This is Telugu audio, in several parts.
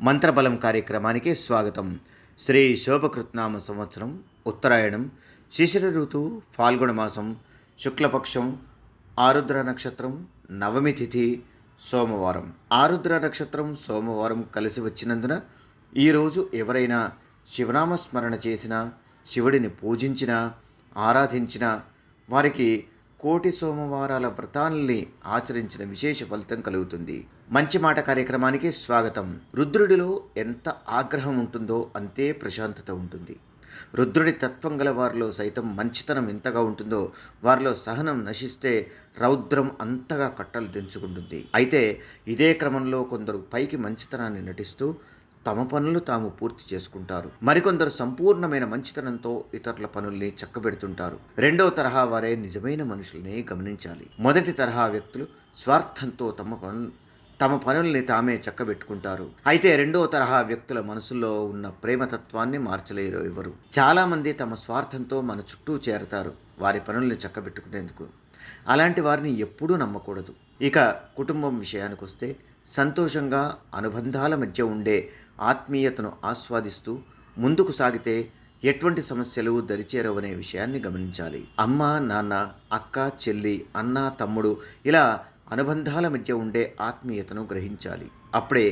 మంత్రబలం కార్యక్రమానికి స్వాగతం. శ్రీ శోభకృత్నామ సంవత్సరం ఉత్తరాయణం, శిశిర ఋతువు, ఫాల్గుణ మాసం, శుక్లపక్షం, ఆరుద్ర నక్షత్రం, నవమి తిథి, సోమవారం. ఆరుద్ర నక్షత్రం సోమవారం కలిసి వచ్చినందున ఈరోజు ఎవరైనా శివనామస్మరణ చేసినా, శివుడిని పూజించినా, ఆరాధించినా వారికి కోటి సోమవారాల వ్రతాన్ని ఆచరించిన విశేష ఫలితం కలుగుతుంది. మంచి మాట కార్యక్రమానికి స్వాగతం. రుద్రుడిలో ఎంత ఆగ్రహం ఉంటుందో అంతే ప్రశాంతత ఉంటుంది. రుద్రుడి తత్వం గల వారిలో సైతం మంచితనం ఎంతగా ఉంటుందో వారిలో సహనం నశిస్తే రౌద్రం అంతగా కట్టలు తెంచుకుంటుంది. అయితే ఇదే క్రమంలో కొందరు పైకి మంచితనాన్ని నటిస్తూ తమ పనులు తాము పూర్తి చేసుకుంటారు. మరికొందరు సంపూర్ణమైన మంచితనంతో ఇతరుల పనుల్ని చక్కబెడుతుంటారు. రెండవ తరహా వారే నిజమైన మనుషుల్ని గమనించాలి. మొదటి తరహా వ్యక్తులు స్వార్థంతో తమ పనుల్ని తామే చక్కబెట్టుకుంటారు. అయితే రెండవ తరహా వ్యక్తుల మనసులో ఉన్న ప్రేమతత్వాన్ని మార్చలేరు ఎవరు. చాలామంది తమ స్వార్థంతో మన చుట్టూ చేరతారు వారి పనుల్ని చక్కబెట్టుకునేందుకు. అలాంటి వారిని ఎప్పుడూ నమ్మకూడదు. ఇక కుటుంబం విషయానికి వస్తే సంతోషంగా అనుబంధాల మధ్య ఉండే ఆత్మీయతను ఆస్వాదిస్తూ ముందుకు సాగితే ఎటువంటి సమస్యలు దరిచేరవనే విషయాన్ని గమనించాలి. అమ్మ, నాన్న, అక్క, చెల్లి, అన్న, తమ్ముడు ఇలా అనుబంధాల మధ్య ఉండే ఆత్మీయతను గ్రహించాలి. అప్పుడే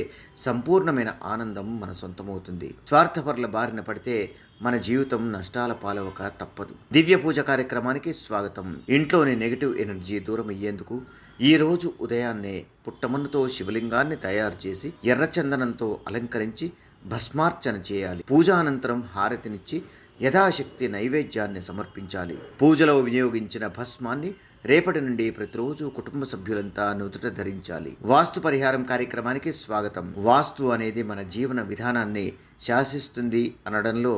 సంపూర్ణమైన ఆనందం మన సొంతమవుతుంది. స్వార్థపరుల బారిన పడితే మన జీవితం నష్టాల పాలవక తప్పదు. దివ్య పూజ కార్యక్రమానికి స్వాగతం. ఇంట్లోని నెగిటివ్ ఎనర్జీ దూరం అయ్యేందుకు ఈరోజు ఉదయాన్నే పుట్టమన్నుతో శివలింగాన్ని తయారు చేసి ఎర్రచందనంతో అలంకరించి భస్మార్చన చేయాలి. పూజ అనంతరం హారతినిచ్చి యథాశక్తి నైవేద్యాన్ని సమర్పించాలి. పూజలో వినియోగించిన భస్మాన్ని రేపటి నుండి ప్రతిరోజు కుటుంబ సభ్యులంతా నుదుట ధరించాలి. వాస్తు పరిహారం కార్యక్రమానికి స్వాగతం. వాస్తు అనేది మన జీవన విధానాన్ని శాసిస్తుంది అనడంలో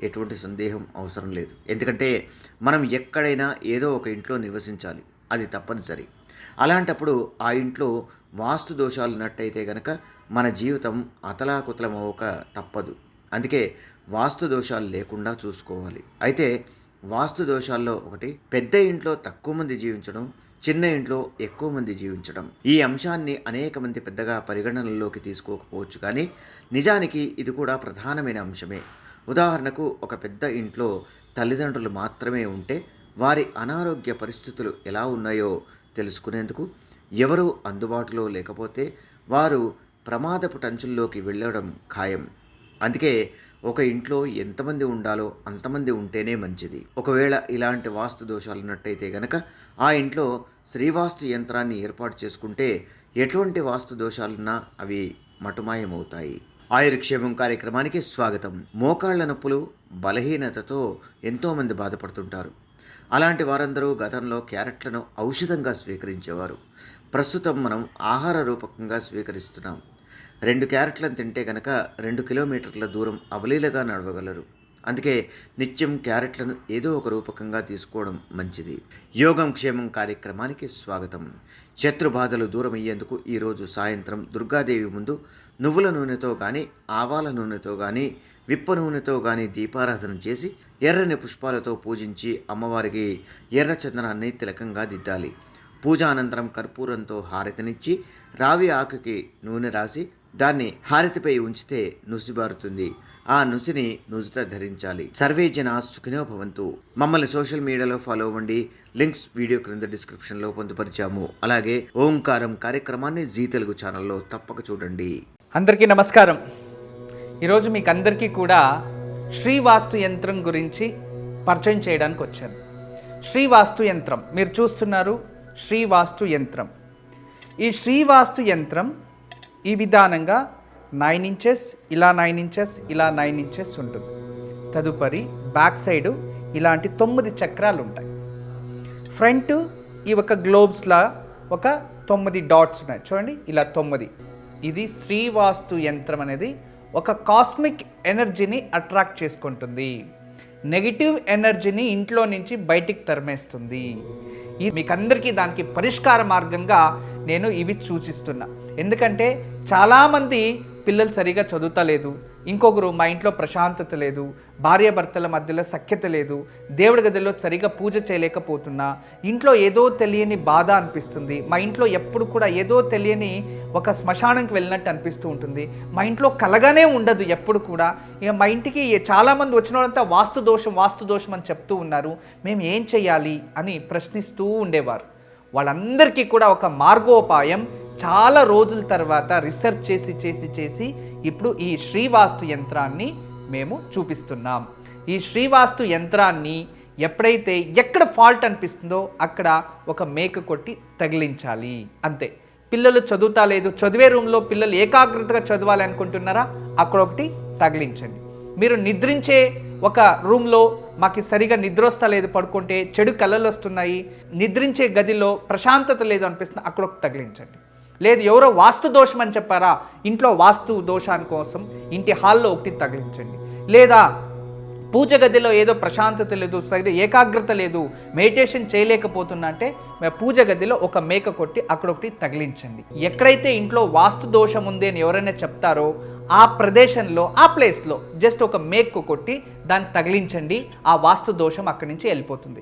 ఎటువంటి సందేహం అవసరం లేదు. ఎందుకంటే మనం ఎక్కడైనా ఏదో ఒక ఇంట్లో నివసించాలి, అది తప్పనిసరి. అలాంటప్పుడు ఆ ఇంట్లో వాస్తు దోషాలు ఉన్నట్టయితే గనక మన జీవితం అతలాకుతలమవక తప్పదు. అందుకే వాస్తు దోషాలు లేకుండా చూసుకోవాలి. అయితే వాస్తు దోషాల్లో ఒకటి పెద్ద ఇంట్లో తక్కువ మంది జీవించడం, చిన్న ఇంట్లో ఎక్కువ మంది జీవించడం. ఈ అంశాన్ని అనేక మంది పెద్దగా పరిగణనలోకి తీసుకోకపోవచ్చు, కానీ నిజానికి ఇది కూడా ప్రధానమైన అంశమే. ఉదాహరణకు ఒక పెద్ద ఇంట్లో తల్లిదండ్రులు మాత్రమే ఉంటే వారి అనారోగ్య పరిస్థితులు ఎలా ఉన్నాయో తెలుసుకునేందుకు ఎవరూ అందుబాటులో లేకపోతే వారు ప్రమాదపు టంచుల్లోకి వెళ్ళడం ఖాయం. అందుకే ఒక ఇంట్లో ఎంతమంది ఉండాలో అంతమంది ఉంటేనే మంచిది. ఒకవేళ ఇలాంటి వాస్తు దోషాలు ఉన్నట్టయితే గనక ఆ ఇంట్లో శ్రీవాస్తు యంత్రాన్ని ఏర్పాటు చేసుకుంటే ఎటువంటి వాస్తు దోషాలున్నా అవి మటుమాయమవుతాయి. ఆయుర్క్షేమం కార్యక్రమానికి స్వాగతం. మోకాళ్ల నొప్పులు, బలహీనతతో ఎంతోమంది బాధపడుతుంటారు. అలాంటి వారందరూ గతంలో క్యారెట్లను ఔషధంగా స్వీకరించేవారు. ప్రస్తుతం మనం ఆహార రూపకంగా స్వీకరిస్తున్నాం. 2 క్యారెట్లను తింటే కనుక 2 కిలోమీటర్ల దూరం అవలీలగా నడవగలరు. అందుకే నిత్యం క్యారెట్లను ఏదో ఒక రూపకంగా తీసుకోవడం మంచిది. యోగం క్షేమం కార్యక్రమానికి స్వాగతం. శత్రు బాధలు దూరమయ్యేందుకు ఈరోజు సాయంత్రం దుర్గాదేవి ముందు నువ్వుల నూనెతో కానీ, ఆవాల నూనెతో కానీ, విప్ప నూనెతో కానీ దీపారాధన చేసి ఎర్రని పుష్పాలతో పూజించి అమ్మవారికి ఎర్ర చందనాన్ని తిలకంగా దిద్దాలి. పూజా అనంతరం కర్పూరంతో హారతినిచ్చి రావి ఆకుకి నూనె రాసి దాన్ని హారతిపై ఉంచితే నుసిబారుతుంది. ఆ నుసిని నుదుట ధరించాలి. సర్వే జనా సుఖినో భవంతు. మమ్మల్ని సోషల్ మీడియాలో ఫాలో అవ్వండి. లింక్స్ వీడియో క్రింద డిస్క్రిప్షన్లో పొందుపరిచాము. అలాగే ఓంకారం కార్యక్రమాన్ని జీ తెలుగు ఛానల్లో తప్పక చూడండి. అందరికీ నమస్కారం. ఈరోజు మీకు అందరికీ కూడా శ్రీవాస్తు యంత్రం గురించి పరిచయం చేయడానికి వచ్చాను. శ్రీవాస్తు యంత్రం మీరు చూస్తున్నారు. శ్రీవాస్తు యంత్రం. ఈ శ్రీవాస్తు యంత్రం ఈ విధానంగా 9 ఇంచెస్, ఇలా 9 ఇంచెస్, ఇలా 9 ఇంచెస్ ఉంటుంది. తదుపరి బ్యాక్ సైడు ఇలాంటి 9 చక్రాలు ఉంటాయి. ఫ్రంట్ ఈ ఒక గ్లోబ్స్లా ఒక 9 డాట్స్ ఉన్నాయి చూడండి, ఇలా 9. ఇది శ్రీవాస్తు యంత్రం అనేది ఒక కాస్మిక్ ఎనర్జీని అట్రాక్ట్ చేసుకుంటుంది. నెగిటివ్ ఎనర్జీని ఇంట్లో నుంచి బయటికి తరిమేస్తుంది. ఇది మీకు అందరికీ దానికి పరిష్కార మార్గంగా నేను ఇవి సూచిస్తున్నా. ఎందుకంటే చాలామంది పిల్లలు సరిగా చదువుతలేదు, ఇంకొకరు మా ఇంట్లో ప్రశాంతత లేదు, భార్యాభర్తల మధ్యలో సఖ్యత లేదు, దేవుడి గదిలో సరిగా పూజ చేయలేకపోతున్నా, ఇంట్లో ఏదో తెలియని బాధ అనిపిస్తుంది, మా ఇంట్లో ఎప్పుడు కూడా ఏదో తెలియని ఒక శ్మశానంకి వెళ్ళినట్టు అనిపిస్తూ ఉంటుంది, మా ఇంట్లో కలగానే ఉండదు ఎప్పుడు కూడా, ఇక మా ఇంటికి చాలామంది వచ్చిన వాళ్ళంతా వాస్తు దోషం అని చెప్తూ ఉన్నారు, మేము ఏం చేయాలి అని ప్రశ్నిస్తూ ఉండేవారు. వాళ్ళందరికీ కూడా ఒక మార్గోపాయం చాలా రోజుల తర్వాత రీసెర్చ్ చేసి ఇప్పుడు ఈ శ్రీవాస్తు యంత్రాన్ని మేము చూపిస్తున్నాం. ఈ శ్రీవాస్తు యంత్రాన్ని ఎప్పుడైతే ఎక్కడ ఫాల్ట్ అనిపిస్తుందో అక్కడ ఒక మేక కొట్టి తగిలించాలి, అంతే. పిల్లలు చదువుతా లేదు, చదివే రూమ్లో పిల్లలు ఏకాగ్రతగా చదవాలి అనుకుంటున్నారా, అక్కడ ఒకటి తగిలించండి. మీరు నిద్రించే ఒక రూమ్లో మాకు సరిగా నిద్ర వస్తా లేదు, పడుకుంటే చెడు కళలు వస్తున్నాయి, నిద్రించే గదిలో ప్రశాంతత లేదు అనిపిస్తుంది, అక్కడ ఒకటి తగిలించండి. లేదు ఎవరో వాస్తు దోషం అని చెప్పారా, ఇంట్లో వాస్తు దోషాని కోసం ఇంటి హాల్లో ఒకటి తగిలించండి. లేదా పూజ గదిలో ఏదో ప్రశాంతత లేదు, సరిగ్గా ఏకాగ్రత లేదు, మెడిటేషన్ చేయలేకపోతున్నా అంటే పూజ గదిలో ఒక మేక కొట్టి అక్కడ ఒకటి తగిలించండి. ఎక్కడైతే ఇంట్లో వాస్తు దోషం ఉంది అని ఎవరైనా చెప్తారో ఆ ప్రదేశంలో ఆ ప్లేస్లో జస్ట్ ఒక మేకు కొట్టి దాన్ని తగిలించండి, ఆ వాస్తు దోషం అక్కడి నుంచి వెళ్ళిపోతుంది.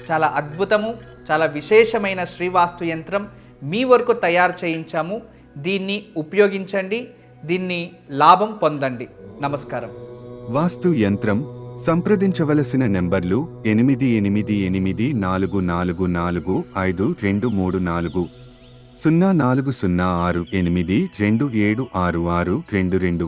చాలా అద్భుతము, చాలా విశేషమైన శ్రీవాస్తు యంత్రం మీ వరకు తయారు చేయించాము. దీన్ని ఉపయోగించండి, దీన్ని లాభం పొందండి. నమస్కారం. వాస్తు యంత్రం సంప్రదించవలసిన నెంబర్లు 8844452344 040682766622.